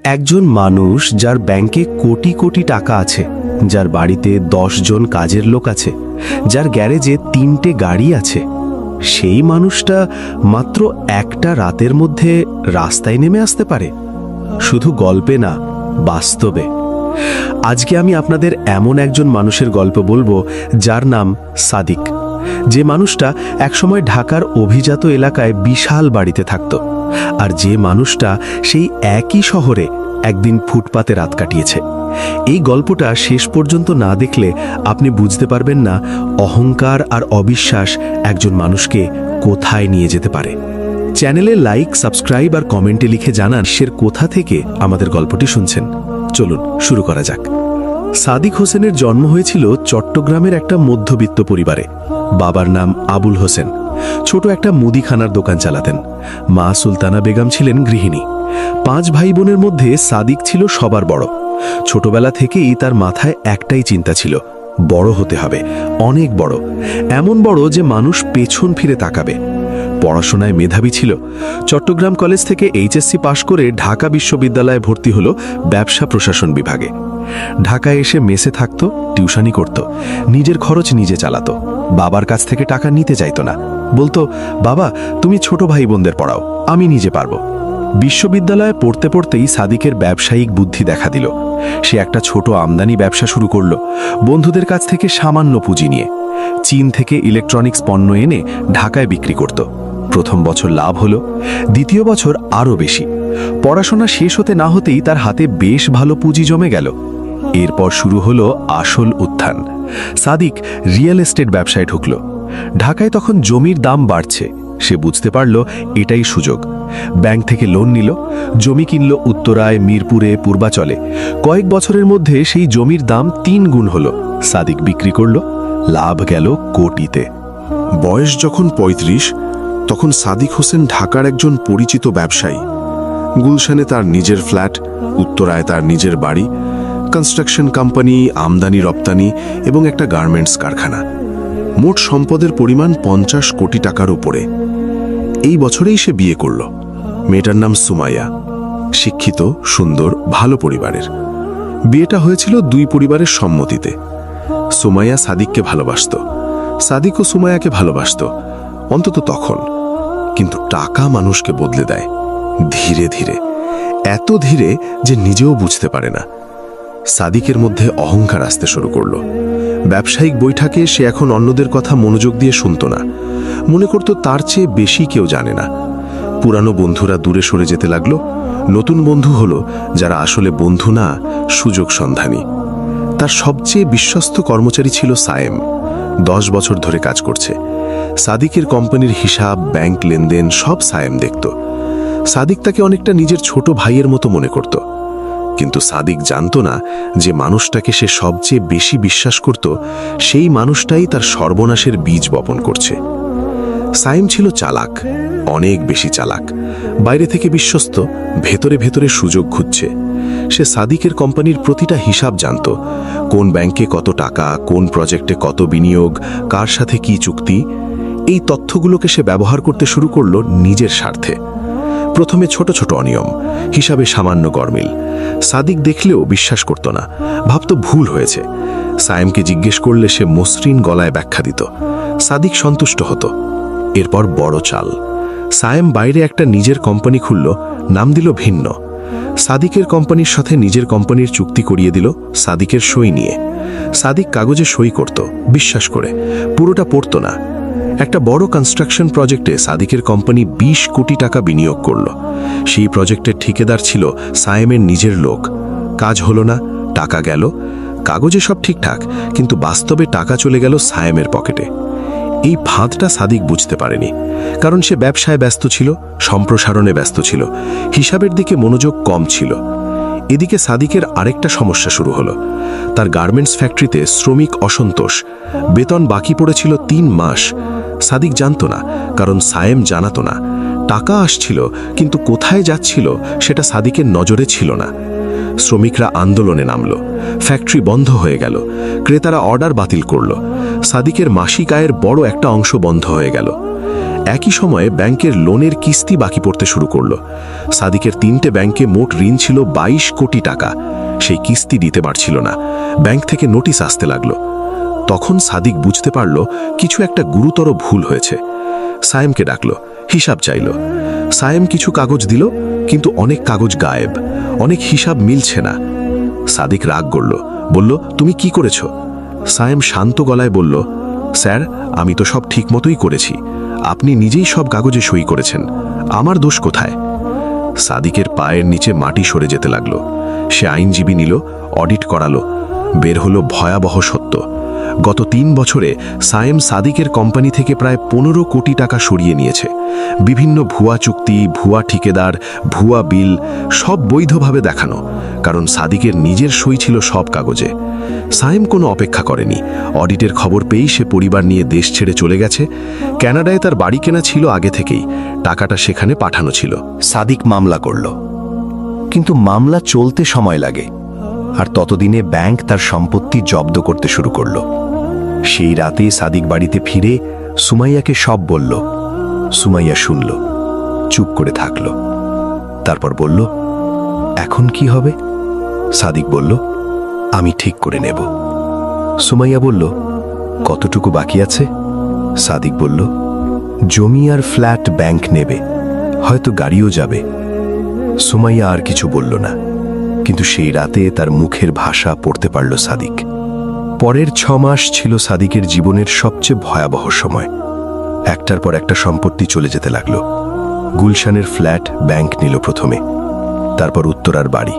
একজন মানুষ যার ব্যাংকে কোটি কোটি টাকা আছে, যার বাড়িতে 10 জন কাজের লোক আছে, যার গ্যারেজে 3টে গাড়ি আছে, সেই মানুষটা মাত্র একটা রাতের মধ্যে রাস্তায় নেমে আসতে পারে। শুধু গল্পে না, বাস্তবে। আজকে আমি আপনাদের এমন একজন মানুষের গল্প বলবো যার নাম সাদিক। যে মানুষটা একসময় ঢাকার অভিজাত এলাকায় বিশাল বাড়িতে থাকত, আর যে মানুষটা সেই একই শহরে একদিন ফুটপাতে রাত কাটিয়েছে। এই গল্পটা শেষ পর্যন্ত না দেখলে আপনি বুঝতে পারবেন না অহংকার আর অবিশ্বাস একজন মানুষকে কোথায় নিয়ে যেতে পারে। চ্যানেলে লাইক, সাবস্ক্রাইব আর কমেন্টে লিখে জানান সের কোথা থেকে আমাদের গল্পটি শুনছেন। চলুন শুরু করা যাক। সাদিক হোসেনের জন্ম হয়েছিল চট্টগ্রামের একটা মধ্যবিত্ত পরিবারে। বাবার নাম আবুল হোসেন। ছোট একটা মুদিখানার দোকান চালাতেন। মা সুলতানা বেগম ছিলেন গৃহিণী। 5 ভাই বোনের মধ্যে সাদিক ছিল সবার বড়। ছোটবেলা থেকেই তার মাথায় একটাই চিন্তা ছিল, বড় হতে হবে, অনেক বড়, এমন বড় যে মানুষ পেছন ফিরে তাকাবে। পড়াশোনায় মেধাবী ছিল। চট্টগ্রাম কলেজ থেকে এইচএসসি পাশ করে ঢাকা বিশ্ববিদ্যালয়ে ভর্তি হলো ব্যবসা প্রশাসন বিভাগে। ঢাকায় এসে মেসে থাকত, টিউশনি করত, নিজের খরচ নিজে চালাতো। বাবার কাছ থেকে টাকা নিতে চাইতো না। বলতো, বাবা তুমি ছোট ভাই বোনদের পড়াও, আমি নিজে পারবো। বিশ্ববিদ্যালয়ে পড়তে পড়তেই সাদিকের ব্যবসায়িক বুদ্ধি দেখা দিল। সে একটা ছোট আমদানি ব্যবসা শুরু করল, বন্ধুদের কাছ থেকে সামান্য পুঁজি নিয়ে। চীন থেকে ইলেকট্রনিক্স পণ্য এনে ঢাকায় বিক্রি করত। প্রথম বছর লাভ হলো, দ্বিতীয় বছর আরও বেশি। পড়াশোনা শেষ হতে না হতেই তার হাতে বেশ ভালো পুঁজি জমে গেল। এরপর শুরু হলো আসল উত্থান। সাদিক রিয়েল এস্টেট ব্যবসায় ঢুকল। ঢাকায় তখন জমির দাম বাড়ছে। সে বুঝতে পারল এটাই সুযোগ। ব্যাংক থেকে লোন নিল, জমি কিনল উত্তরায়, মিরপুরে, পূর্বাচলে। কয়েক বছরের মধ্যে সেই জমির দাম 3 গুণ হলো। সাদিক বিক্রি করল, লাভ গেল কোটিতে। বয়স যখন 35, তখন সাদিক হোসেন ঢাকার একজন পরিচিত ব্যবসায়ী। গুলশানে তার নিজের ফ্ল্যাট, উত্তরায় তার নিজের বাড়ি, কনস্ট্রাকশন কোম্পানি, আমদানি রপ্তানি এবং একটা গার্মেন্টস কারখানা। মোট সম্পদের পরিমাণ 50 কোটি টাকার উপরে। এই বছরেই সে বিয়ে করল। মেয়েটার নাম সুমাইয়া। শিক্ষিত, সুন্দর, ভালো পরিবারের। বিয়েটা হয়েছিল 2 পরিবারের সম্মতিতে। সুমাইয়া সাদিককে ভালোবাসত, সাদিকও সুমাইয়াকে ভালোবাসত, অন্তত তখন। কিন্তু টাকা মানুষকে বদলে দেয়, ধীরে ধীরে, এত ধীরে যে নিজেও বুঝতে পারে না। সাদিকের মধ্যে অহংকার আসতে শুরু করল। ব্যবসায়িক বৈঠকে সে এখন অন্যদের কথা মনোযোগ দিয়ে শুনত না। মনে করত তার চেয়ে বেশি কেউ জানে না। পুরানো বন্ধুরা দূরে সরে যেতে লাগলো। নতুন বন্ধু হলো যারা আসলে বন্ধু না, সুযোগ সন্ধানী। তার সবচেয়ে বিশ্বস্ত কর্মচারী ছিল সায়েম। 10 বছর ধরে কাজ করছে। সাদিকের কোম্পানির হিসাব, ব্যাংক লেনদেন সব সায়েম দেখত। সাদিক তাকে অনেকটা নিজের ছোট ভাইয়ের মতো মনে করত। কিন্তু সাদিক জানত না যে মানুষটাকে সে সবচেয়ে বেশি বিশ্বাস করত, সেই মানুষটাই তার সর্বনাশের বীজ বপন করছে। সায়েম ছিল চালাক, অনেক বেশি চালাক। বাইরে থেকে বিশ্বস্ত, ভেতরে ভেতরে সুযোগ খুঁজছে। সে সাদিকের কোম্পানির প্রতিটা হিসাব জানত। কোন ব্যাংকে কত টাকা, কোন প্রজেক্টে কত বিনিয়োগ, কার সাথে কি চুক্তি। এই তথ্যগুলোকে সে ব্যবহার করতে শুরু করল নিজের স্বার্থে। প্রথমে ছোট ছোট অনিয়ম, হিসাবে সামান্য গরমিল। সাদিক দেখলেও বিশ্বাস করত না, ভাবত ভুল হয়েছে। সায়েমকে জিজ্ঞেস করলে সে মসৃণ গলায় ব্যাখ্যা দিত। সাদিক সন্তুষ্ট হতো। এরপর বড় চাল। সায়েম বাইরে একটা নিজের কোম্পানি খুলল, নাম দিল ভিন্ন। সাদিকের কোম্পানির সাথে নিজের কোম্পানির চুক্তি করিয়ে দিল সাদিকের সই নিয়ে। সাদিক কাগজে সই করত, বিশ্বাস করে, পুরোটা পড়ত না। একটা বড় কনস্ট্রাকশন প্রজেক্টে সাদিকের কোম্পানি 20 কোটি টাকা বিনিয়োগ করল। সেই প্রজেক্টের ঠিকাদার ছিল সায়েমের নিজের লোক। কাজ হলো না, টাকা গেল। কাগজে সব ঠিকঠাক, কিন্তু বাস্তবে টাকা চলে গেল সায়েমের পকেটে। এই ফাঁদটা সাদিক বুঝতে পারেনি, কারণ সে ব্যবসায় ব্যস্ত ছিল, সম্প্রসারণে ব্যস্ত ছিল, হিসাবের দিকে মনোযোগ কম ছিল। এদিকে সাদিকের আরেকটা সমস্যা শুরু হলো। তার গার্মেন্টস ফ্যাক্টরিতে শ্রমিক অসন্তোষ। বেতন বাকি পড়েছিল 3 মাস। সাদিক জানত না, কারণ সায়েম জানাতো না। টাকা আসছিল, কিন্তু কোথায় যাচ্ছিল সেটা সাদিকের নজরে ছিল না। শ্রমিকরা আন্দোলনে নামল, ফ্যাক্টরি বন্ধ হয়ে গেল, ক্রেতারা অর্ডার বাতিল করল। সাদিকের মাসিক আয়ের বড় একটা অংশ বন্ধ হয়ে গেল। একই সময়ে ব্যাংকের লোনের কিস্তি বাকি পড়তে শুরু করলো। সাদিকের 3টে ব্যাংকে মোট ঋণ ছিল 22 কোটি টাকা। সেই কিস্তি দিতে পারছিল না। ব্যাংক থেকে নোটিশ আসতে লাগলো। তখন সাদিক বুঝতে পারল কিছু একটা গুরুতর ভুল হয়েছে। সায়েমকে ডাকলো, হিসাব চাইল। সায়েম কিছু কাগজ দিল, কিন্তু অনেক কাগজ গায়েব, অনেক হিসাব মিলছে না। সাদিক রাগ করল, বলল, তুমি কি করেছ? সায়েম শান্ত গলায় বলল, স্যার, আমি তো সব ঠিক মতোই করেছি। আপনি নিজেই সব কাগজে সই করেছেন, আমার দোষ কোথায়? সাদিকের পায়ের নিচে মাটি সরে যেতে লাগলো। সে আইনজীবী নিল, অডিট করালো। বের হলো ভয়াবহ সত্য। গত 3 বছরে সায়েম সাদিকের কোম্পানি থেকে প্রায় 15 কোটি টাকা সরিয়ে নিয়েছে। বিভিন্ন ভুয়া চুক্তি, ভুয়া ঠিকাদার, ভুয়া বিল, সব বৈধভাবে দেখানো, কারণ সাদিকের নিজের সই ছিল সব কাগজে। সায়েম কোনো অপেক্ষা করেনি। অডিটের খবর পেয়েই সে পরিবার নিয়ে দেশ ছেড়ে চলে গেছে। কানাডায় তার বাড়ি কেনা ছিল আগে থেকেই, টাকাটা সেখানে পাঠানো ছিল। সাদিক মামলা করল, কিন্তু মামলা চলতে সময় লাগে, আর ততদিনে ব্যাংক তার সম্পত্তি জব্দ করতে শুরু করল। সেই রাতে সাদিক বাড়িতে ফিরে সুমাইয়াকে সব বলল। সুমাইয়া শুনল, চুপ করে থাকল। তারপর বলল, এখন কি হবে? সাদিক বলল, আমি ঠিক করে নেব। সুমাইয়া বলল, কতটুকু বাকি আছে? সাদিক বলল, জমি আর ফ্ল্যাট ব্যাংক নেবে, হয়তো গাড়িও যাবে। সুমাইয়া আর কিছু বলল না, কিন্তু সেই রাতে তার মুখের ভাষা পড়তে পারল সাদিক। পরের 6 মাস ছিল সাদিকের জীবনের সবচেয়ে ভয়াবহ সময়। একটার পর একটা সম্পত্তি চলে যেতে লাগলো। গুলশানের ফ্ল্যাট ব্যাংক নিল প্রথমে, তারপর উত্তরার বাড়ি।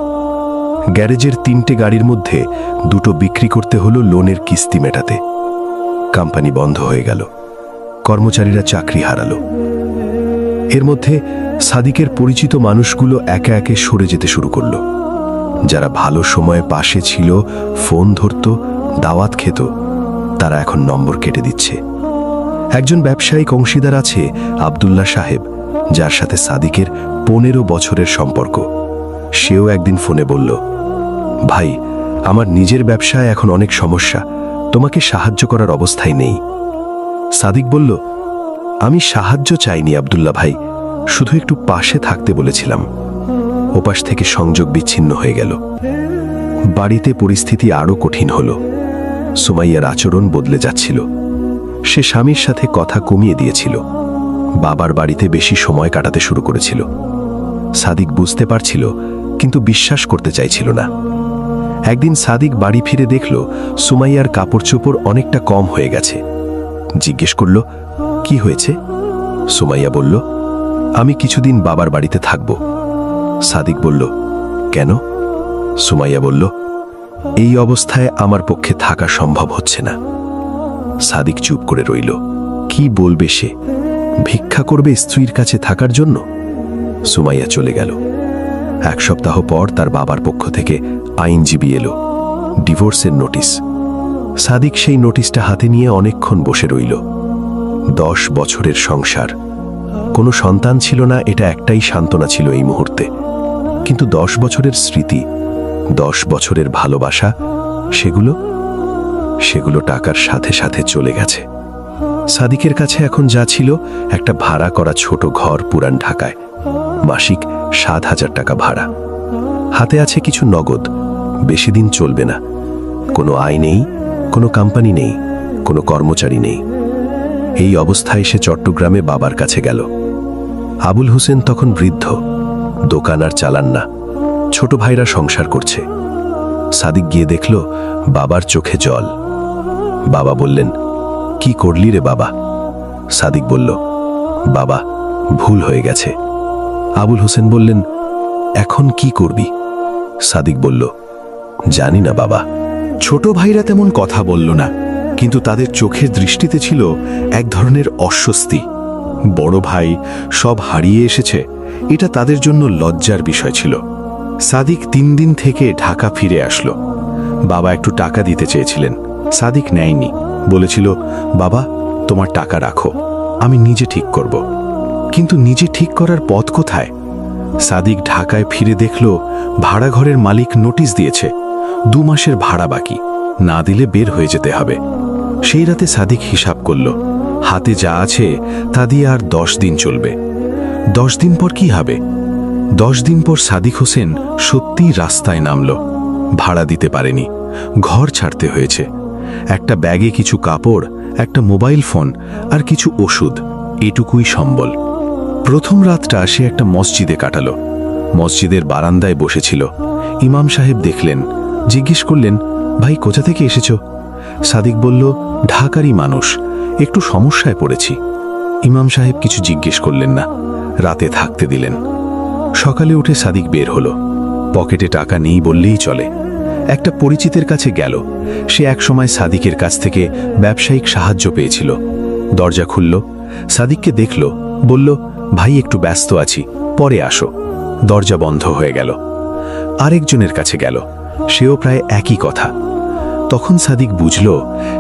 গ্যারেজের 3টে গাড়ির মধ্যে 2টো বিক্রি করতে হলো লোনের কিস্তি মেটাতে। কোম্পানি বন্ধ হয়ে গেল, কর্মচারীরা চাকরি হারালো। এর মধ্যে সাদিকের পরিচিত মানুষগুলো একে একে সরে যেতে শুরু করলো। যারা ভালো সময়ে পাশে ছিল, ফোন ধরত, দাওয়াত খেত, তারা এখন নম্বর কেটে দিচ্ছে। একজন ব্যবসায়িক অংশীদার আছে, আব্দুল্লাহ সাহেব, যার সাথে সাদিকের 15 বছরের সম্পর্ক। সেও একদিন ফোনে বলল, ভাই, আমার নিজের ব্যবসায় এখন অনেক সমস্যা, তোমাকে সাহায্য করার অবস্থায় নেই। সাদিক বলল, আমি সাহায্য চাইনি আব্দুল্লাহ ভাই, শুধু একটু পাশে থাকতে বলেছিলাম। ওপাশ থেকে সংযোগ বিচ্ছিন্ন হয়ে গেল। বাড়িতে পরিস্থিতি আরো কঠিন হল। সুমাইয়ার আচরণ বদলে যাচ্ছিল। সে স্বামীর সাথে কথা কমিয়ে দিয়েছিল, বাবার বাড়িতে বেশি সময় কাটাতে শুরু করেছিল। সাদিক বুঝতে পারছিল, কিন্তু বিশ্বাস করতে চাইছিল না। একদিন সাদিক বাড়ি ফিরে দেখল সুমাইয়ার কাপড় চোপড় অনেকটা কম হয়ে গেছে। জিজ্ঞেস করল, কি হয়েছে? সুমাইয়া বলল, আমি কিছুদিন বাবার বাড়িতে থাকব। সাদিক বলল, কেন? সুমাইয়া বলল, এই অবস্থায় আমার পক্ষে থাকা সম্ভব হচ্ছে না। সাদিক চুপ করে রইল। কি বলবে সে? ভিক্ষা করবে স্ত্রীর কাছে থাকার জন্য? সুমাইয়া চলে গেল। 1 সপ্তাহ পর তার বাবার পক্ষ থেকে আইনজীবী এলো, ডিভোর্সের নোটিশ। সাদিক সেই নোটিশটা হাতে নিয়ে অনেকক্ষণ বসে রইল। 10 বছরের সংসার, কোনো সন্তান ছিল না, এটা একটাই সান্ত্বনা ছিল এই মুহূর্তে। কিন্তু 10 বছরের স্মৃতি, 10 বছরের ভালোবাসা, সেগুলো টাকার সাথে সাথে চলে গেছে। সাদিকের কাছে এখন যা ছিল একটা ভাড়া করা ছোট ঘর পুরান ঢাকায়, মাসিক 7,000 টাকা ভাড়া। হাতে আছে কিছু নগদ, বেশি দিন চলবে না। কোনো আয় নেই, কোনো কোম্পানি নেই, কোনো কর্মচারী নেই। এই অবস্থায় সে চট্টগ্রামে বাবার কাছে গেল। আবুল হোসেন তখন বৃদ্ধ, দোকান আর চালান না, ছোট ভাইরা সংসার করছে। সাদিক গিয়ে দেখল বাবার চোখে জল। বাবা বললেন, কি করলি রে বাবা? সাদিক বলল, বাবা, ভুল হয়ে গেছে। আবুল হোসেন বললেন, এখন কি করবি? সাদিক বলল, জানি না বাবা। ছোট ভাইরা তেমন কথা বলল না, কিন্তু তাদের চোখের দৃষ্টিতে ছিল এক ধরনের অস্বস্তি। বড় ভাই সব হারিয়ে এসেছে, এটা তাদের জন্য লজ্জার বিষয় ছিল। সাদিক 3 দিন থেকে ঢাকা ফিরে আসলো। বাবা একটু টাকা দিতে চেয়েছিলেন, সাদিক নেয়নি। বলেছিল, বাবা, তোমার টাকা রাখো, আমি নিজে ঠিক করব। কিন্তু নিজে ঠিক করার পথ কোথায়? সাদিক ঢাকায় ফিরে দেখল ভাড়া ঘরের মালিক নোটিশ দিয়েছে, 2 মাসের ভাড়া বাকি, না দিলে বের হয়ে যেতে হবে। সেই রাতে সাদিক হিসাব করল, হাতে যা আছে তা দিয়ে আর 10 দিন চলবে। 10 দিন পর কি হবে? 10 দিন পর সাদিক হোসেন সত্যিই রাস্তায় নামল। ভাড়া দিতে পারেনি, ঘর ছাড়তে হয়েছে। একটা ব্যাগে কিছু কাপড়, একটা মোবাইল ফোন আর কিছু ওষুধ, এটুকুই সম্বল। প্রথম রাতটা সে একটা মসজিদে কাটালো। মসজিদের বারান্দায় বসেছিল। ইমাম সাহেব দেখলেন, জিজ্ঞেস করলেন, ভাই কোথা থেকে এসেছো? সাদিক বলল, ঢাকারই মানুষ, একটু সমস্যায় পড়েছি। ইমাম সাহেব কিছু জিজ্ঞেস করলেন না, রাতে থাকতে দিলেন। সকালে উঠে সাদিক বের হলো। পকেটে টাকা নেই বললেই চলে। একটা পরিচিতের কাছে গেল। সে একসময় সাদিকের কাছ থেকে ব্যবসায়িক সাহায্য পেয়েছিল। দরজা খুলল, সাদিককে দেখল, বলল, ভাই একটু ব্যস্ত আছি, পরে আসো। দরজা বন্ধ হয়ে গেল। আরেকজনের কাছে গেল, সেও প্রায় একই কথা। তখন সাদিক বুঝল,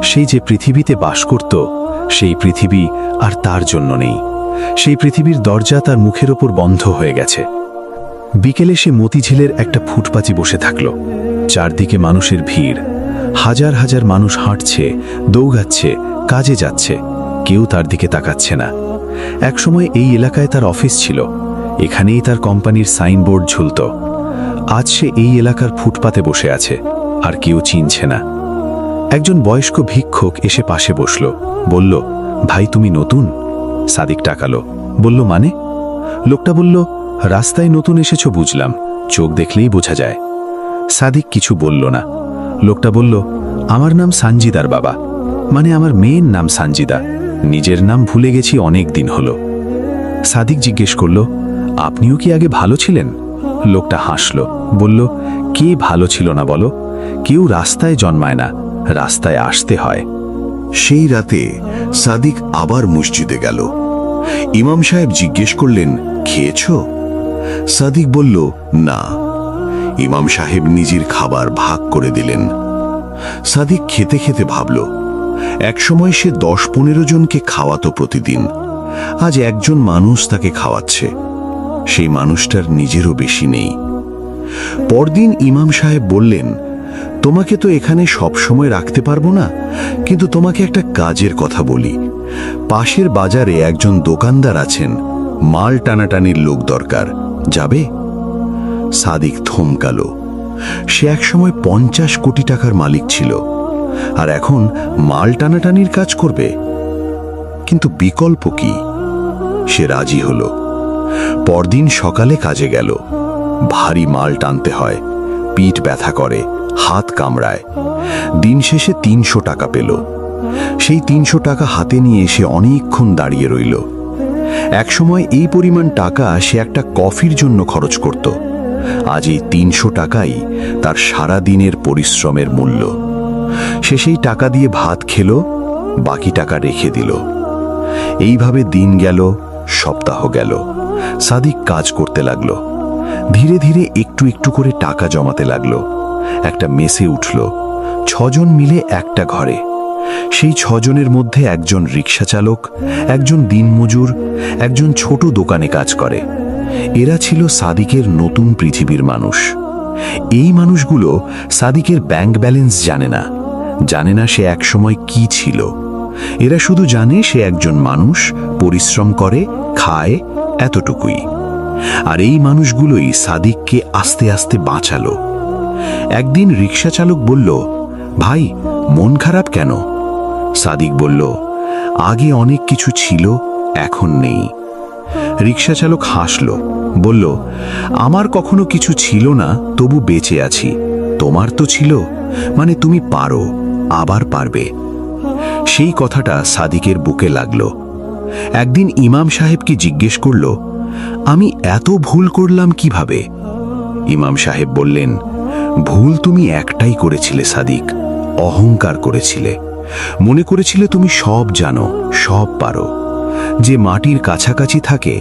সেই যে পৃথিবীতে বাস করত, সেই পৃথিবী আর তার জন্য নেই। সেই পৃথিবীর দরজা তার মুখের ওপর বন্ধ হয়ে গেছে। বিকেলে সে মতিঝিলের একটা ফুটপাতে বসে থাকল। চারদিকে মানুষের ভিড়। হাজার হাজার মানুষ হাঁটছে, দৌড়াচ্ছে, কাজে যাচ্ছে। কেউ তার দিকে তাকাচ্ছে না। একসময় এই এলাকায় তার অফিস ছিল। এখানেই তার কোম্পানির সাইনবোর্ড ঝুলত। আজ সে এই এলাকার ফুটপাতে বসে আছে, আর কেউ চিনছে না। একজন বয়স্ক ভিক্ষুক এসে পাশে বসল, বলল, ভাই তুমি নতুন? সাদিক টাকালো, বলল, মানে? লোকটা বলল, রাস্তায় নতুন এসেছো বুঝলাম, চোখ দেখলেই বোঝা যায়। সাদিক কিছু বলল না। লোকটা বলল, আমার নাম সানজিদার বাবা, মানে আমার মেয়ের নাম সানজিদা। নিজের নাম ভুলে গেছি, অনেক দিন হলো। সাদিক জিজ্ঞেস করল, আপনিও কি আগে ভালো ছিলেন? লোকটা হাসল, বলল, কে ভালো ছিল না বলো? কেউ রাস্তায় জন্মায় না, রাস্তায় আসতে হয়। সেই রাতে সাদিক আবার মসজিদে গেল। ইমাম সাহেব জিজ্ঞেস করলেন, খেয়েছো? সাদিক বলল, না। ইমাম সাহেব নিজের খাবার ভাগ করে দিলেন। সাদিক খেতে খেতে ভাবল, একসময় সে 10-15 জনকে খাওয়াতো প্রতিদিন। আজ একজন মানুষ তাকে খাওয়াচ্ছে। সেই মানুষটার নিজেরও বেশি নেই। পরদিন ইমাম সাহেব বললেন, তোমাকে তো এখানে সব সময় রাখতে পারবো না, কিন্তু তোমাকে একটা কাজের কথা বলি। পাশের বাজারে একজন দোকানদার আছেন, মাল টানাটানির লোক দরকার, যাবে? সাদিক থমকালো। সে একসময় 50 কোটি টাকার মালিক ছিল, আর এখন মাল টানাটানির কাজ করবে। কিন্তু বিকল্প কি? সে রাজি হলো। পরদিন সকালে কাজে গেল। ভারী মাল টানতে হয়, পিঠ ব্যথা করে, হাত কামড়ায়। দিন শেষে 300 টাকা পেল। সেই 300 টাকা হাতে নিয়ে সে অনেকক্ষণ দাঁড়িয়ে রইল। একসময় এই পরিমাণ টাকা সে একটা কফির জন্য খরচ করত। আজ এই 300 টাকাই তার সারা দিনের পরিশ্রমের মূল্য। সে সেই টাকা দিয়ে ভাত খেল, বাকি টাকা রেখে দিল। এইভাবে দিন গেল, সপ্তাহ গেল। সাদিক কাজ করতে লাগলো। ধীরে ধীরে একটু একটু করে টাকা জমাতে লাগলো। একটা মেসে উঠল। 6 জন মিলে একটা ঘরে। সেই 6 জনের মধ্যে একজন রিক্সা চালক, একজন দিনমজুর, একজন ছোট দোকানে কাজ করে। এরা ছিল সাদিকের নতুন পৃথিবীর মানুষ। এই মানুষগুলো সাদিকের ব্যাংক ব্যালেন্স জানে না, জানে না সে একসময় কি ছিল। এরা শুধু জানে সে একজন মানুষ, পরিশ্রম করে, খায়, এতটুকুই। আর এই মানুষগুলোই সাদিককে আস্তে আস্তে বাঁচালো। একদিন রিক্সা চালক বলল, ভাই মন খারাপ কেন? সাদিক বলল, আগে অনেক কিছু ছিল, এখন নেই। রিক্সা চালক হাসল, বলল, আমার কখনো কিছু ছিল না, তবু বেঁচে আছি। তোমার তো ছিল, মানে তুমি পারো, আবার পারবে। সেই কথাটা সাদিকের বুকে লাগলো। একদিন ইমাম সাহেবকে জিজ্ঞেস করল, আমি এত ভুল করলাম কিভাবে? ইমাম সাহেব বললেন, ভুল তুমি একটাই করেছিলে সাদিক, অহংকার করেছিলে। মনে করেছিলে তুমি সব জানো, সব পারো। যে মাটির কাছাকাছি থাকে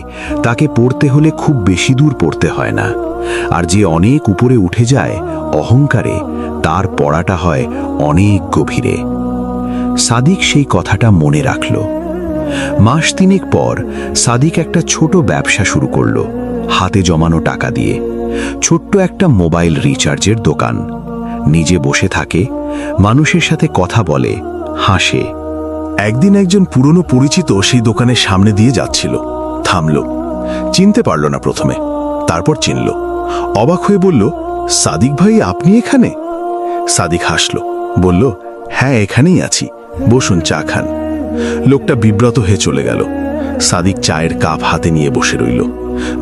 তাকে পড়তে হলে খুব বেশি দূর পড়তে হয় না, আর যে অনেক উপরে উঠে যায় অহংকারে, তার পড়াটা হয় অনেক গভীরে। সাদিক সেই কথাটা মনে রাখল। মাস 3 পর সাদিক একটা ছোট ব্যবসা শুরু করল, হাতে জমানো টাকা দিয়ে। ছোট্ট একটা মোবাইল রিচার্জের দোকান। নিজে বসে থাকে, মানুষের সাথে কথা বলে, হাসে। একদিন একজন পুরনো পরিচিত সেই দোকানের সামনে দিয়ে যাচ্ছিল, থামল। চিনতে পারল না প্রথমে, তারপর চিনল। অবাক হয়ে বলল, সাদিক ভাই, আপনি এখানে? সাদিক হাসল, বলল, হ্যাঁ, এখানেই আছি, বসুন, চা খান। লোকটা বিব্রত হয়ে চলে গেল। সাদিক চায়ের কাপ হাতে নিয়ে বসে রইল।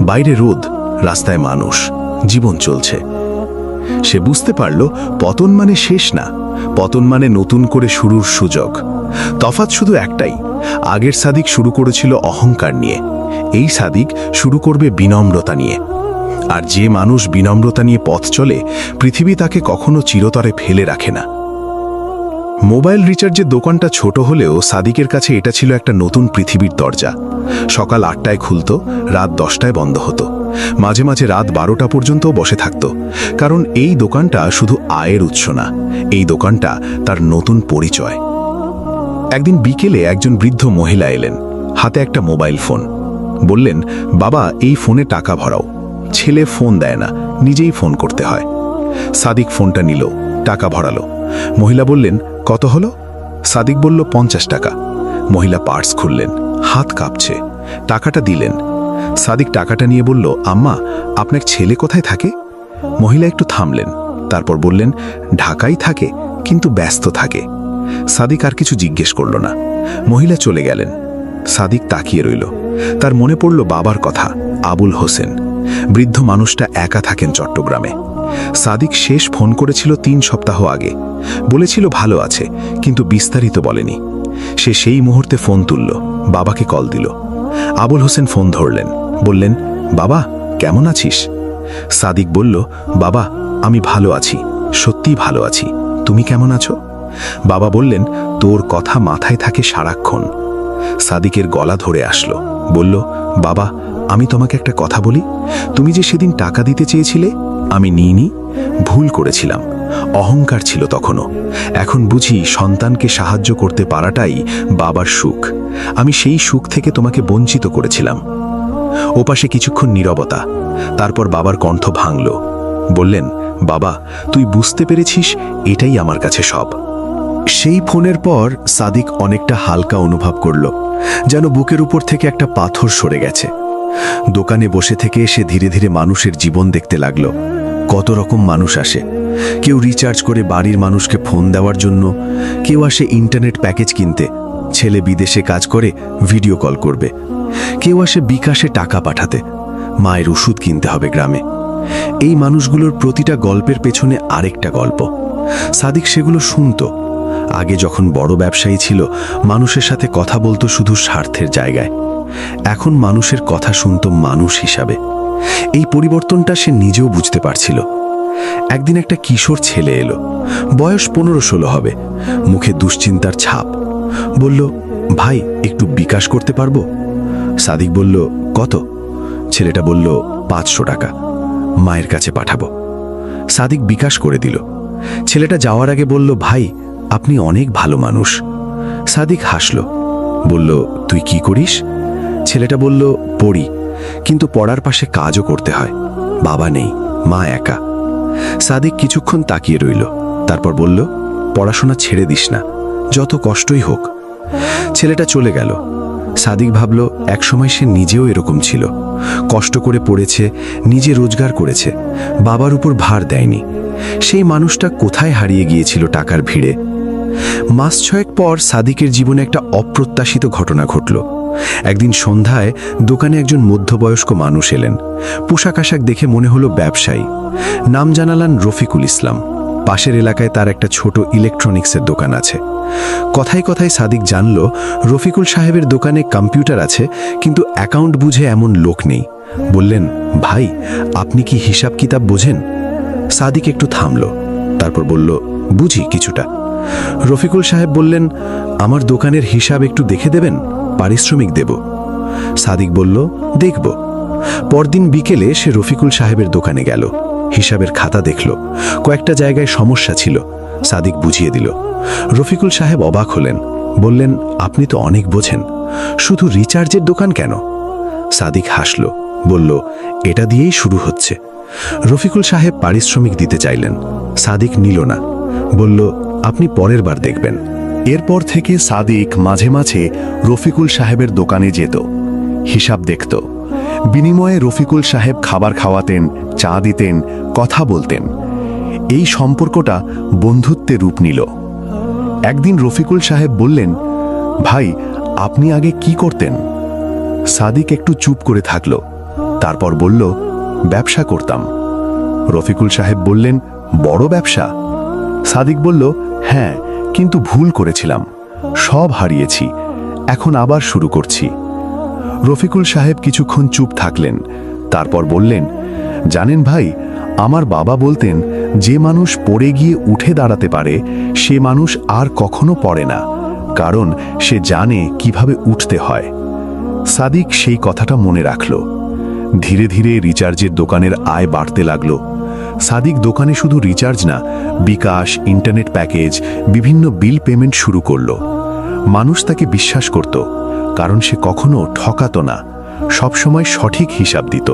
বাইরে রোদ, রাস্তায় মানুষ, জীবন চলছে। সে বুঝতে পারল পতন মানে শেষ না, পতন মানে নতুন করে শুরুর সুযোগ। তফাৎ শুধু একটাই, আগের সাদিক শুরু করেছিল অহংকার নিয়ে, এই সাদিক শুরু করবে বিনম্রতা নিয়ে। আর যে মানুষ বিনম্রতা নিয়ে পথ চলে, পৃথিবী তাকে কখনো চিরতরে ফেলে রাখে না। মোবাইল রিচার্জের দোকানটা ছোট হলেও সাদিকের কাছে এটা ছিল একটা নতুন পৃথিবীর দরজা। সকাল 8টায় খুলত, রাত 10টায় বন্ধ হতো। মাঝে মাঝে রাত 12টা পর্যন্তও বসে থাকত, কারণ এই দোকানটা শুধু আয়ের উৎস না, এই দোকানটা তার নতুন পরিচয়। একদিন বিকেলে একজন বৃদ্ধ মহিলা এলেন, হাতে একটা মোবাইল ফোন। বললেন, বাবা, এই ফোনে টাকা ভরাও। ছেলে ফোন দেয় না, নিজেই ফোন করতে হয়। সাদিক ফোনটা নিল, টাকা ভরালো। মহিলা বললেন, কত হলো? সাদিক বলল, 50 টাকা। মহিলা পার্স খুললেন, হাত কাঁপছে, টাকাটা দিলেন। সাদিক টাকাটা নিয়ে বলল, আম্মা, আপনার ছেলে কোথায় থাকে? মহিলা একটু থামলেন, তারপর বললেন, ঢাকায় থাকে, কিন্তু ব্যস্ত থাকে। সাদিক আর কিছু জিজ্ঞেস করল না। মহিলা চলে গেলেন। সাদিক তাকিয়ে রইল। তার মনে পড়ল বাবার কথা, আবুল হোসেন। বৃদ্ধ মানুষটা একা থাকেন চট্টগ্রামে। সাদিক শেষ ফোন করেছিল 3 সপ্তাহ আগে। বলেছিল ভালো আছে, কিন্তু বিস্তারিত বলেনি। সে সেই মুহূর্তে ফোন তুলল, বাবাকে কল দিল। আবুল হোসেন ফোন ধরলেন, বললেন, বাবা, কেমন আছিস? সাদিক বলল, বাবা, আমি ভালো আছি, সত্যিই ভালো আছি, তুমি কেমন আছো? বাবা বললেন, তোর কথা মাথায় থাকে সারাক্ষণ। সাদিকের গলা ধরে আসলো, বলল, বাবা, আমি তোমাকে একটা কথা বলি। তুমি যে সেদিন টাকা দিতে চেয়েছিলে, আমি নিইনি, ভুল করেছিলাম, অহংকার ছিল তখনও। এখন বুঝি সন্তানকে সাহায্য করতে পারাটাই বাবার সুখ। আমি সেই সুখ থেকে তোমাকে বঞ্চিত করেছিলাম। ওপাশে কিছুক্ষণ নীরবতা, তারপর বাবার কণ্ঠ ভাঙল। বললেন, বাবা, তুই বুঝতে পেরেছিস, এটাই আমার কাছে সব। সেই ফোনের পর সাদিক অনেকটা হালকা অনুভব করল, যেন বুকের উপর থেকে একটা পাথর সরে গেছে। দোকানে বসে থেকে সে ধীরে ধীরে মানুষের জীবন দেখতে লাগলো। কত রকম মানুষ আসে, কেউ রিচার্জ করে বাড়ির মানুষকে ফোন দেওয়ার জন্য, কেউ আসে ইন্টারনেট প্যাকেজ কিনতে, ছেলে বিদেশে কাজ করে ভিডিও কল করবে, কেউ আসে বিকাশে টাকা পাঠাতে, মায়ের ওষুধ কিনতে হবে গ্রামে। এই মানুষগুলোর প্রতিটা গল্পের পেছনে আরেকটা গল্প। সাদিক সেগুলো শুনত। আগে যখন বড় ব্যবসায়ী ছিল, মানুষের সাথে কথা বলতো শুধু স্বার্থের জায়গায়। এখন মানুষের কথা শুনত মানুষ হিসাবে। এই পরিবর্তনটা সে নিজেও বুঝতে পারছিল। একদিন একটা কিশোর ছেলে এলো, বয়স 15-16 হবে, মুখে দুশ্চিন্তার ছাপ। বলল, ভাই, একটু বিকাশ করতে পারবো? সাদিক বলল, কত? ছেলেটা বলল, 500 টাকা, মায়ের কাছে পাঠাবো। সাদিক বিকাশ করে দিল। ছেলেটা যাওয়ার আগে বলল, ভাই, আপনি অনেক ভালো মানুষ। সাদিক হাসল, বলল, তুই কি করিস? ছেলেটা বলল, পড়ি, কিন্তু পড়ার পাশে কাজও করতে হয়, বাবা নেই, মা একা। সাদিক কিছুক্ষণ তাকিয়ে রইল, তারপর বলল, পড়াশোনা ছেড়ে দিস না, যত কষ্টই হোক। ছেলেটা চলে গেল। সাদিক ভাবল, একসময় সে নিজেও এরকম ছিল, কষ্ট করে পড়েছে, নিজে রোজগার করেছে, বাবার উপর ভার দেয়নি। সেই মানুষটা কোথায় হারিয়ে গিয়েছিল টাকার ভিড়ে? মাস 6 পর সাদিকের জীবনে একটা অপ্রত্যাশিত ঘটনা ঘটল। একদিন সন্ধ্যায় দোকানে একজন মধ্যবয়স্ক মানুষ এলেন। পোশাক আশাক দেখে মনে হলো ব্যবসায়ী। নাম জানালেন রফিকুল ইসলাম। পাশের এলাকায় তার একটা ছোট ইলেকট্রনিক্সের দোকান আছে। কথায় কথায় সাদিক জানল, রফিকুল সাহেবের দোকানে কম্পিউটার আছে, কিন্তু অ্যাকাউন্ট বুঝে এমন লোক নেই। বললেন, ভাই, আপনি কি হিসাব কিতাব বোঝেন? সাদিক একটু থামল, তারপর বলল, বুঝি কিছুটা। রফিকুল সাহেব বললেন, আমার দোকানের হিসাব একটু দেখে দেবেন, পারিশ্রমিক দেব। সাদিক বলল, দেখব। পরদিন বিকেলে সে রফিকুল সাহেবের দোকানে গেল। হিসাবের খাতা দেখল, কয়েকটা জায়গায় সমস্যা ছিল। সাদিক বুঝিয়ে দিল। রফিকুল সাহেব অবাক হলেন, বললেন, আপনি তো অনেক বোঝেন, শুধু রিচার্জের দোকান কেন? সাদিক হাসল, বলল, এটা দিয়েই শুরু হচ্ছে। রফিকুল সাহেব পারিশ্রমিক দিতে চাইলেন। সাদিক নিল না, বলল, আপনি পরের বার দেখবেন। এরপর থেকে সাদিক মাঝে মাঝে রফিকুল সাহেবের দোকানে যেত, হিসাব দেখত। বিনিময়ে রফিকুল সাহেব খাবার খাওয়াতেন, চা দিতেন, কথা বলতেন। এই সম্পর্কটা বন্ধুত্বে রূপ নিল। একদিন রফিকুল সাহেব বললেন, ভাই, আপনি আগে কি করতেন? সাদিক একটু চুপ করে থাকল, তারপর বলল, ব্যবসা করতাম। রফিকুল সাহেব বললেন, বড় ব্যবসা? সাদিক বলল, হ্যাঁ, কিন্তু ভুল করেছিলাম, সব হারিয়েছি, এখন আবার শুরু করছি। রফিকুল সাহেব কিছুক্ষণ চুপ থাকলেন, তারপর বললেন, জানেন ভাই, আমার বাবা বলতেন, যে মানুষ পড়ে গিয়ে উঠে দাঁড়াতে পারে সে মানুষ আর কখনো পড়ে না, কারণ সে জানে কিভাবে উঠতে হয়। সাদিক সেই কথাটা মনে রাখল। ধীরে ধীরে রিচার্জের দোকানের আয় বাড়তে লাগল। সাদিক দোকানে শুধু রিচার্জ না, বিকাশ, ইন্টারনেট প্যাকেজ, বিভিন্ন বিল পেমেন্ট শুরু করল। মানুষ তাকে বিশ্বাস করত, কারণ সে কখনো ঠকাতো না, সবসময় সঠিক হিসাব দিত।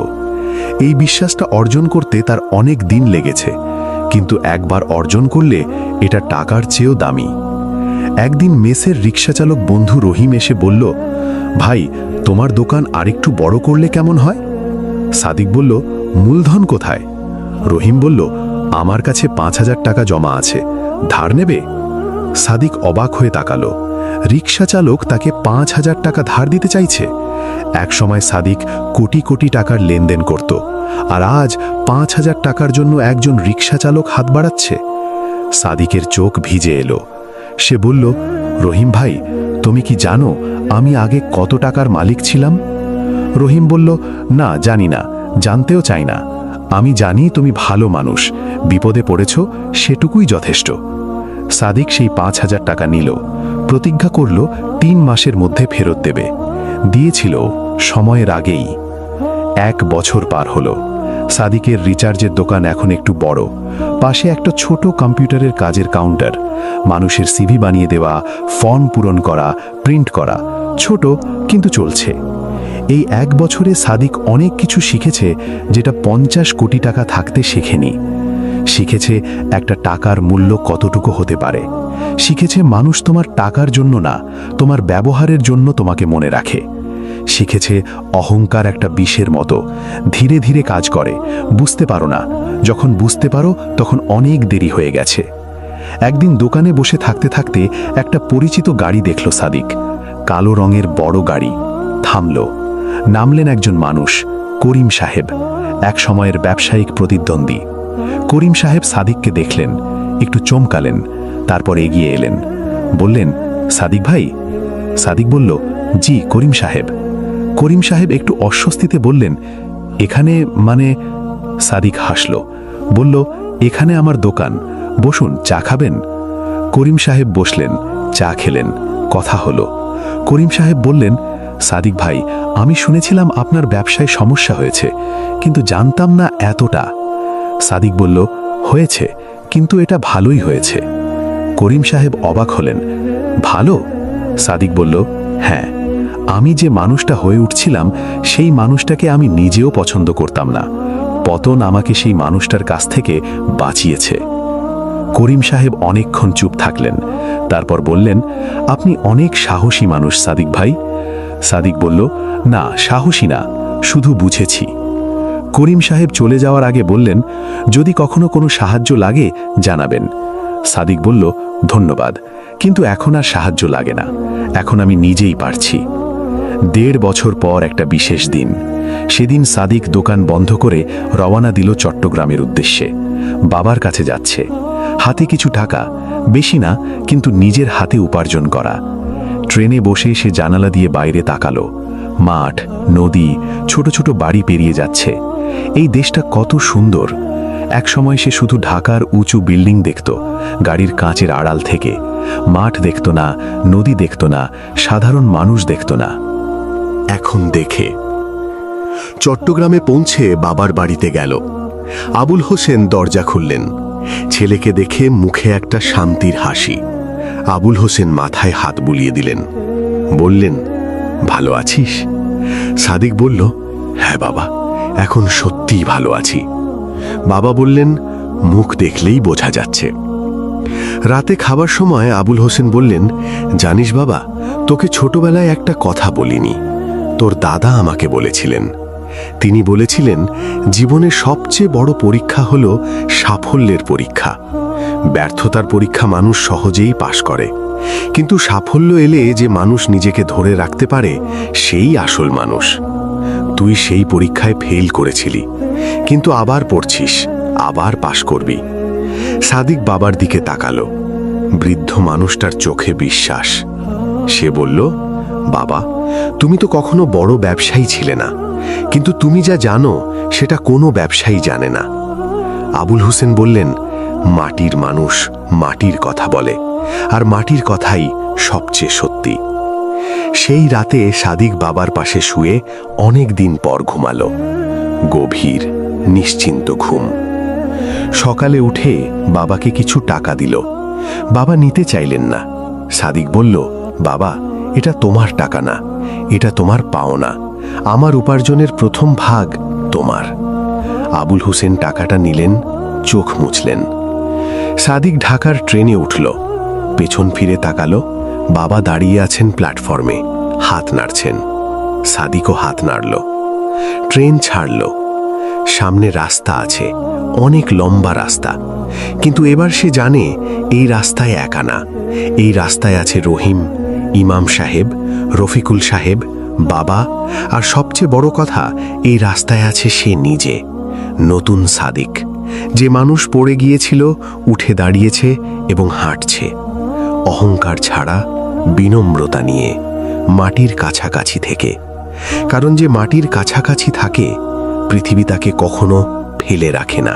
এই বিশ্বাসটা অর্জন করতে তার অনেক দিন লেগেছে, কিন্তু একবার অর্জন করলে এটা টাকার চেয়েও দামি। একদিন মেসের রিক্সাচালক বন্ধু রহিম এসে বলল, ভাই, তোমার দোকান আরেকটু বড় করলে কেমন হয়? সাদিক বলল, মূলধন কোথায়? রহিম বলল, আমার কাছে 5,000 টাকা জমা আছে, ধার নেবে? সাদিক অবাক হয়ে তাকালো। রিক্সাচালক তাকে 5,000 টাকা ধার দিতে চাইছে? একসময় সাদিক কোটি কোটি টাকার লেনদেন করত, আর আজ 5,000 টাকার জন্য একজন রিক্সাচালক হাত বাড়াচ্ছে। সাদিকের চোখ ভিজে এলো। সে বলল, রহিম ভাই, তুমি কি জানো আমি আগে কত টাকার মালিক ছিলাম? রহিম বলল, না, জানি না, জানতেও চাই না। আমি জানি তুমি ভালো মানুষ, বিপদে পড়েছ, সেটুকুই যথেষ্ট। সাদিক সেই 5,000 টাকা নিল, প্রতিজ্ঞা করল 3 মাসের মধ্যে ফেরত দেবে। দিয়েছিল সময়ের আগেই। 1 বছর পার হলো। সাদিকের রিচার্জের দোকান এখন একটু বড়, পাশে একটা ছোট কম্পিউটারের কাজের কাউন্টার, মানুষের সিভি বানিয়ে দেওয়া, ফর্ম পূরণ করা, প্রিন্ট করা, ছোট কিন্তু চলছে। এই 1 বছরে সাদিক অনেক কিছু শিখেছে, যেটা 50 কোটি টাকা থাকতে শেখেনি। শিখেছে একটা টাকার মূল্য কতটুকু হতে পারে। শিখেছে মানুষ তোমার টাকার জন্য না, তোমার ব্যবহারের জন্য তোমাকে মনে রাখে। শিখেছে অহংকার একটা বিষের মতো, ধীরে ধীরে কাজ করে, বুঝতে পারো না, যখন বুঝতে পারো তখন অনেক দেরি হয়ে গেছে। একদিন দোকানে বসে থাকতে থাকতে একটা পরিচিত গাড়ি দেখল সাদিক, কালো রঙের বড় গাড়ি। থামল। নামলেন একজন মানুষ, করিম সাহেব, এক সময়ের ব্যবসায়িক প্রতিদ্বন্দ্বী। করিম সাহেব সাদিককে দেখলেন, একটু চমকালেন, তারপর এগিয়ে এলেন, বললেন, সাদিক ভাই? সাদিক বলল, জি করিম সাহেব। করিম সাহেব একটু অস্বস্তিতে বললেন, এখানে মানে? সাদিক হাসল, বলল, এখানে আমার দোকান, বসুন, চা খাবেন? করিম সাহেব বসলেন, চা খেলেন, কথা হলো। করিম সাহেব বললেন, সাদিক ভাই, আমি শুনেছিলাম আপনার ব্যবসায় সমস্যা হয়েছে, কিন্তু জানতাম না এতটা। সাদিক বলল, হয়েছে, কিন্তু এটা ভালোই হয়েছে। করিম সাহেব অবাক হলেন, ভালো? সাদিক বলল, হ্যাঁ, আমি যে মানুষটা হয়ে উঠছিলাম সেই মানুষটাকে আমি নিজেও পছন্দ করতাম না। পতন আমাকে সেই মানুষটার কাছ থেকে বাঁচিয়েছে। করিম সাহেব অনেকক্ষণ চুপ থাকলেন, তারপর বললেন, আপনি অনেক সাহসী মানুষ সাদিক ভাই। সাদিক বলল, না, সাহসী না, শুধু বুঝেছি। করিম সাহেব চলে যাওয়ার আগে বললেন, যদি কখনো কোনো সাহায্য লাগে জানাবেন। সাদিক বলল, ধন্যবাদ, কিন্তু এখন আর সাহায্য লাগে না, এখন আমি নিজেই পারছি। 1.5 বছর পর একটা বিশেষ দিন। সেদিন সাদিক দোকান বন্ধ করে রওনা দিল চট্টগ্রামের উদ্দেশ্যে। বাবার কাছে যাচ্ছে, হাতে কিছু টাকা, বেশি না, কিন্তু নিজের হাতে উপার্জন করা। ট্রেনে বসে সে জানালা দিয়ে বাইরে তাকালো। মাঠ, নদী, ছোট ছোট বাড়ি পেরিয়ে যাচ্ছে। এই দেশটা কত সুন্দর। একসময় সে শুধু ঢাকার উঁচু বিল্ডিং দেখত, গাড়ির কাঁচের আড়াল থেকে। মাঠ দেখত না, নদী দেখত না, সাধারণ মানুষ দেখত না। এখন দেখে। চট্টগ্রামে পৌঁছে বাবার বাড়িতে গেল। আবুল হোসেন দরজা খুললেন। ছেলেকে দেখে মুখে একটা শান্তির হাসি। আবুল হোসেন মাথায় হাত বুলিয়ে দিলেন, বললেন, ভালো আছিস? সাদিক বলল, হ্যাঁ বাবা, এখন সত্যিই ভালো আছি। বাবা বললেন, মুখ দেখলেই বোঝা যাচ্ছে। রাতে খাবার সময় আবুল হোসেন বললেন, জানিস বাবা, তোকে ছোটবেলায় একটা কথা বলিনি। তোর দাদা আমাকে বলেছিলেন। তিনি বলেছিলেন, জীবনের সবচেয়ে বড় পরীক্ষা হলো সাফল্যের পরীক্ষা। ব্যর্থতার পরীক্ষা মানুষ সহজেই পাশ করে, কিন্তু সাফল্য এলে যে মানুষ নিজেকে ধরে রাখতে পারে সেই আসল মানুষ। তুই সেই পরীক্ষায় ফেল করেছিলি, কিন্তু আবার পড়ছিস, আবার পাশ করবি। সাদিক বাবার দিকে তাকালো। বৃদ্ধ মানুষটার চোখে বিশ্বাস। সে বলল, বাবা, তুমি তো কখনো বড় ব্যবসায়ী ছিলে না, কিন্তু তুমি যা জানো সেটা কোনো ব্যবসায়ী জানে না। আবুল হোসেন বললেন, মাটির মানুষ মাটির কথা বলে, আর মাটির কথাই সবচেয়ে সত্যি। সেই রাতে সাদিক বাবার পাশে শুয়ে অনেক দিন পর ঘুমালো। গভীর নিশ্চিন্ত ঘুম। সকালে উঠে বাবাকে কিছু টাকা দিল। বাবা নিতে চাইলেন না। সাদিক বলল, বাবা, এটা তোমার টাকা না, এটা তোমার পাওনা। আমার উপার্জনের প্রথম ভাগ তোমার। আবুল হোসেন টাকাটা নিলেন, চোখ মুছলেন। সাদিক ঢাকার ট্রেনে উঠল। পেছন ফিরে তাকালো। বাবা দাঁড়িয়ে আছেন প্ল্যাটফর্মে, হাত নাড়ছেন। সাদিকও হাত নাড়ল। ট্রেন ছাড়ল। সামনে রাস্তা আছে, অনেক লম্বা রাস্তা, কিন্তু এবার সে জানে এই রাস্তায় একা না। এই রাস্তায় আছে রহিম, ইমাম সাহেব, রফিকুল সাহেব, বাবা, আর সবচেয়ে বড় কথা, এই রাস্তায় আছে সে নিজে, নতুন সাদিক, যে মানুষ পড়ে গিয়েছিল, উঠে দাঁড়িয়েছে এবং হাঁটছে। অহংকার ছাড়া, বিনম্রতা নিয়ে, মাটির কাছাকাছি থেকে। কারণ যে মাটির কাছাকাছি থাকে, পৃথিবী তাকে কখনো ফেলে রাখে না।